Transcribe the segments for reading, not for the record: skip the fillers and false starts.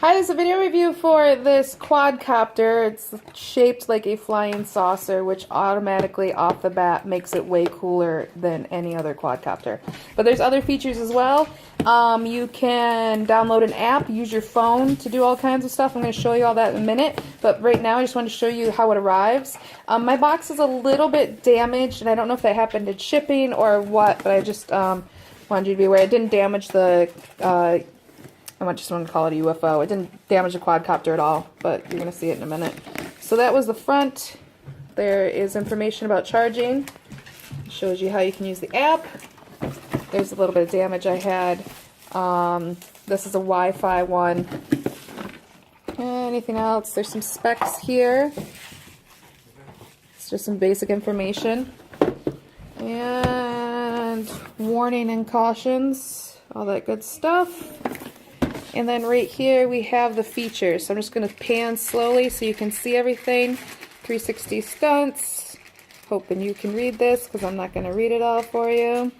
Hi, this is a video review for this quadcopter. It's shaped like a flying saucer, which automatically off the bat makes it way cooler than any other quadcopter. But there's other features as well. You can download an app, use your phone to do all kinds of stuff. I'm going to show you all that in a minute. But right now I just want to show you how it arrives. My box is a little bit damaged, and I don't know if that happened in shipping or what, but I just wanted you to be aware. It didn't damage the... I just want to call it a UFO. It didn't damage the quadcopter at all, but you're going to see it in a minute. So that was the front. There is information about charging. It shows you how you can use the app. There's a little bit of damage I had. This is a Wi-Fi one. Anything else? There's some specs here. It's just some basic information. And warning and cautions. All that good stuff. And then right here we have the features. So I'm just going to pan slowly so you can see everything. 360 stunts. Hoping you can read this because I'm not going to read it all for you.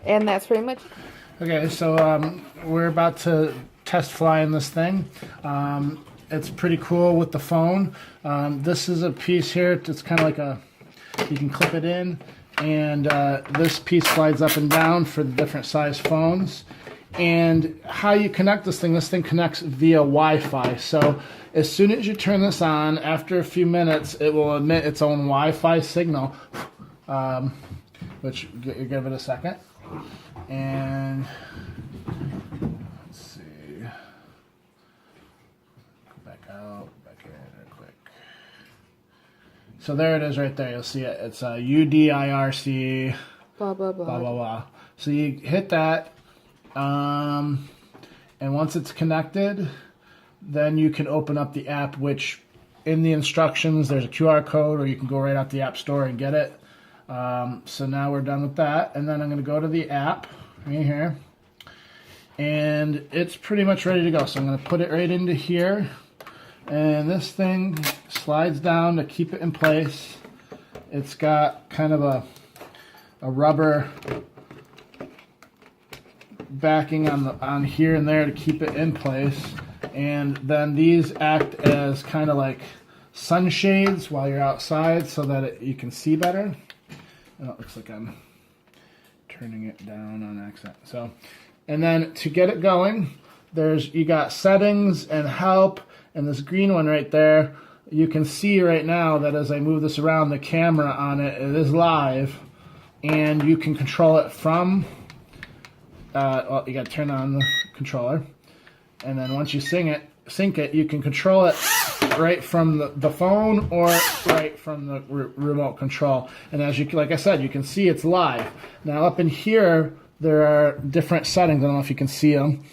And that's pretty much. Okay, so we're about to test flying this thing. It's pretty cool with the phone. This is a piece here. It's kind of like a, you can clip it in. And this piece slides up and down for the different size phones. And how you connect this thing connects via Wi-Fi. So as soon as you turn this on, after a few minutes, it will emit its own Wi-Fi signal, which you give it a second. And let's see, go back out, back in real quick. So there it is right there. You'll see it. It's UDIRC, blah, blah, blah. blah, blah, blah. So you hit that. And once it's connected, then you can open up the app, which in the instructions there's a QR code, or you can go right out the app store and get it. So now we're done with that, and then I'm going to go to the app right here, and it's pretty much ready to go. So I'm going to put it right into here, and this thing slides down to keep it in place. It's got kind of a rubber backing on here and there to keep it in place, and then these act as kind of like sunshades while you're outside so that you can see better. Oh, it looks like I'm turning it down on accident. So, and then to get it going, you got settings and help, and this green one right there. You can see right now that as I move this around, the camera on it is live, and you can control it from well, you got to turn on the controller, and then once you sync it, you can control it right from the phone or right from the remote control. And as like I said, you can see it's live. Now up in here, there are different settings. I don't know if you can see them.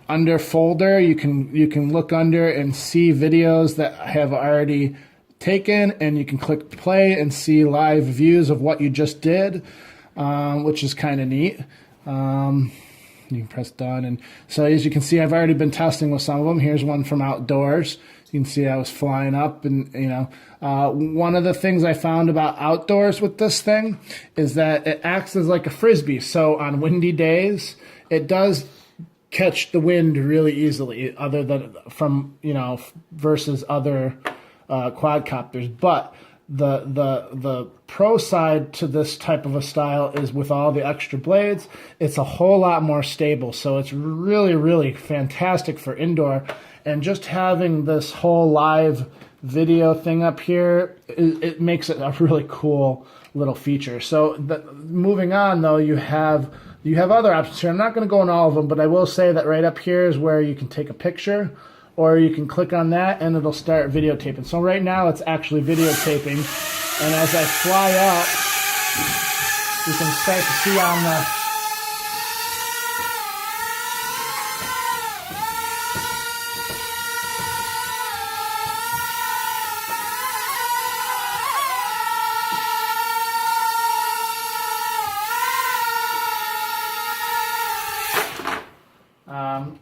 Under folder, you can look under and see videos that have already taken, and you can click play and see live views of what you just did, which is kind of neat. You can press done, and so as you can see, I've already been testing with some of them. Here's one from outdoors. You can see I was flying up, and one of the things I found about outdoors with this thing is that it acts as like a frisbee. So on windy days, it does catch the wind really easily, other than from versus other quadcopters. But the pro side to this type of a style is with all the extra blades, it's a whole lot more stable. So it's really, really fantastic for indoor. And just having this whole live video thing up here, it makes it a really cool little feature. So moving on though, you have other options here. I'm not going to go in all of them, but I will say that right up here is where you can take a picture, or you can click on that and it'll start videotaping. So right now it's actually videotaping, and as I fly up, you can start to see on the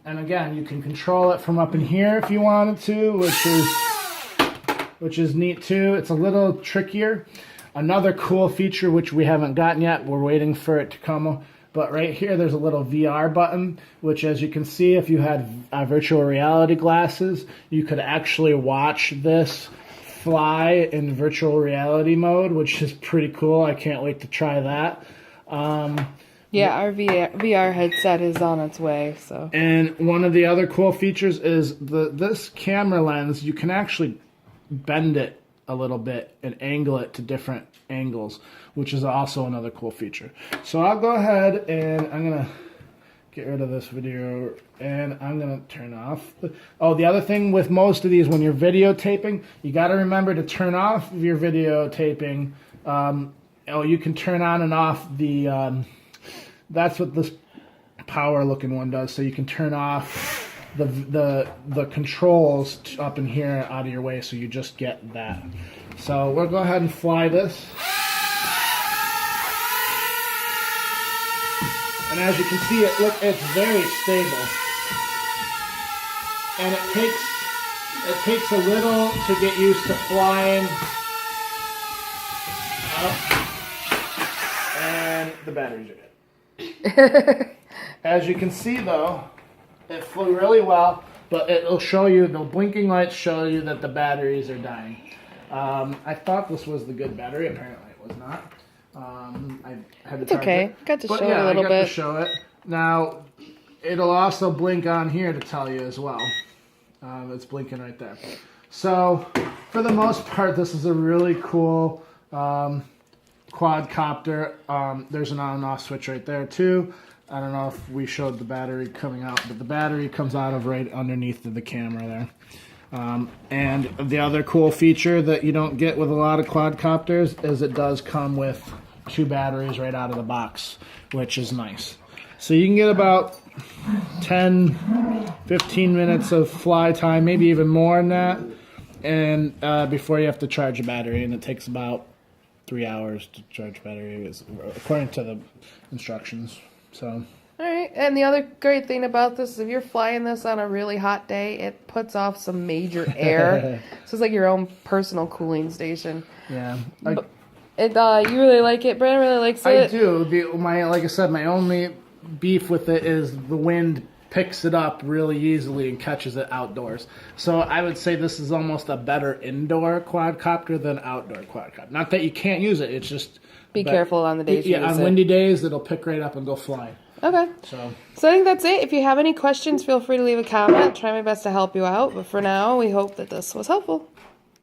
and again, you can control it from up in here if you wanted to, which is neat too. It's a little trickier. Another cool feature which we haven't gotten yet, we're waiting for it to come But right here, there's a little VR button, which, as you can see, if you had virtual reality glasses, you could actually watch this fly in virtual reality mode, which is pretty cool. I can't wait to try that. Yeah, our VR headset is on its way. So. And one of the other cool features is this camera lens. You can actually bend it a little bit and angle it to different angles, which is also another cool feature. So I'll go ahead and I'm going to get rid of this video and I'm going to turn off. The other thing with most of these, when you're videotaping, you got to remember to turn off your videotaping. You can turn on and off the, that's what this power looking one does. So you can turn off the controls up in here out of your way, so you just get that. So we'll go ahead and fly this. And as you can see, it's very stable. And it takes a little to get used to flying up. And the batteries are dead. As you can see, though, it flew really well, but it'll show you, the blinking lights show you that the batteries are dying. I thought this was the good battery. Apparently it was not. I had to charge it. Got to show it a little bit. I got to show it. Now, it'll also blink on here to tell you as well. It's blinking right there. So, for the most part, this is a really cool quadcopter. There's an on and off switch right there too. I don't know if we showed the battery coming out, but the battery comes out of right underneath the camera there. And the other cool feature that you don't get with a lot of quadcopters is it does come with 2 batteries right out of the box, which is nice. So you can get about 10, 15 minutes of fly time, maybe even more than that, and before you have to charge a battery, and it takes about 3 hours to charge a battery, according to the instructions. So. All right, and the other great thing about this is if you're flying this on a really hot day, it puts off some major air. So it's like your own personal cooling station. Yeah. You really like it? Brandon really likes it? I do. Like I said, my only beef with it is the wind picks it up really easily and catches it outdoors. So I would say this is almost a better indoor quadcopter than outdoor quadcopter. Not that you can't use it, it's just... Be careful on the days you use on windy days, it'll pick right up and go flying. Okay. So I think that's it. If you have any questions, feel free to leave a comment. I'll try my best to help you out. But for now, we hope that this was helpful.